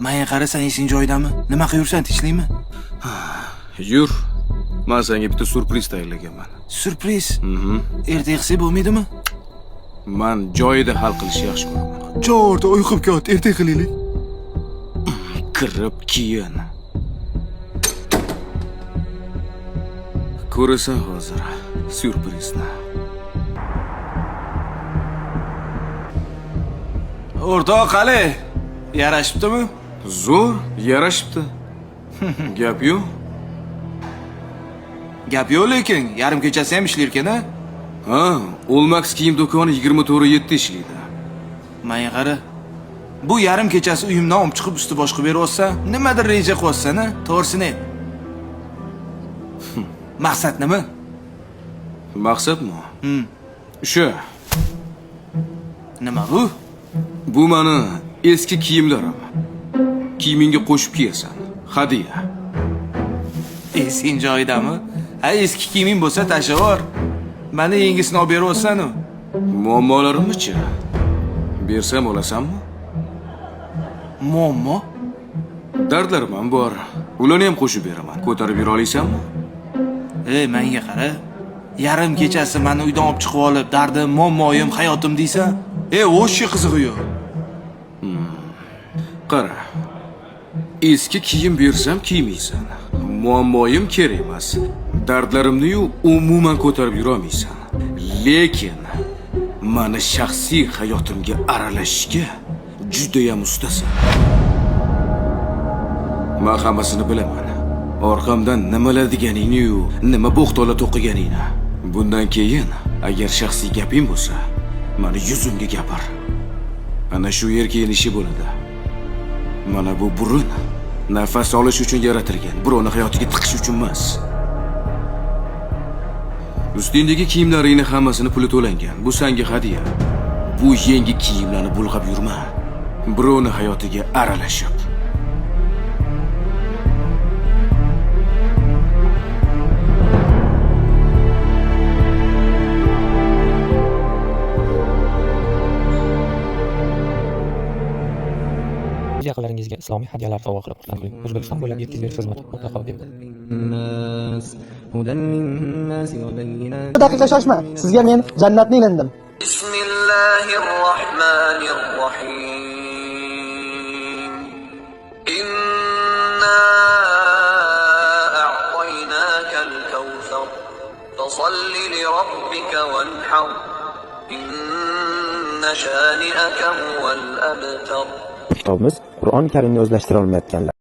Menga qarasang esing joyidami? Nima qilursan, tinchlikmi? Yur. Men senga bitta surpriz tayyorlaganman. Surpriz? Erta qilsak bo'lmaydimi? Men joyida hal qilishni yaxshi ko'raman. Jo'rda uyqub kat, erta qilaylik. Kirib keyin. Ko'rasan hozir surprizni. O'rtoq qali, yarashibdimi? Zo'r, yarashibdi. Gap yo'q. Gap yo'q, lekin yarim kechasi ham ishlar ekan-a? Ha, Olmax kiyim do'koni 24/7 ishlaydi. Menga qara. Bu yarim kechasi uyimdan olib chiqib usti boshqa beryapsa, nimadir reja qo'ysan-a? To'g'risini. Maqsad nima? Maqsadmi? O'sha. Nima bu? Bu meni eski kiyimlarim. Kiyimingga qo'shib kiyasan. Hadiya. Esing joyidami? Ha, eski kiyiming bo'lsa tashlavor. Meni yangisini olib beryapsan-ku. Muammolarimni-chi? Bersam olasanmi? Muammo? Dardlarim ham bor. Ularni ham qo'shib beraman. Ko'tarib yura olasanmi? Menga qara. Yarim kechasi meni uydan olib chiqib olib, dardim, muammoyim, hayotim deysan? O'sha qizig'i yo'q. Qara. Eski kiyim bersam kiymaysan. Muammoyim kerak emas. Dardlarimni-yu umuman ko'tarib yura olmaysan. Lekin meni shaxsiy hayotimga aralashishga juda ham ustasan. Men hammasini bilaman. Orqamdan nimalar deganingni-yu, nima bo'xtolar to'qiganingni. Bundan keyin agar shaxsiy gaping bo'lsa, meni yuzimga gapir. Ana shu yer keyin ishi bo'ladi. Mana bu burun nafas olish uchun yaratilgan, birovning hayotiga tiqish uchun emas. Ustingdagi kiyimlaringni hammasini puli to'langan. Bu senga hadiya. Bu yangi kiyimlarni bulg'ab yurma. Birovning hayotiga aralashib. Yaqinlaringizga islomiy hadyalar sovg'a qilib xursand qiling. O'zbekiston bo'ylab yetkazib berish xizmati mutlaqo bepul. Bir daqiqa shoshma. Sizga men jannatni ilindim. Bismillahirrohmanirrohim. Inna a'taynakal kawthar. Fasalli li robbika wanhar. Inna shani'aka huwal abtar. Kitobimiz Qur'on Karimni o'zlashtirolmayotganlar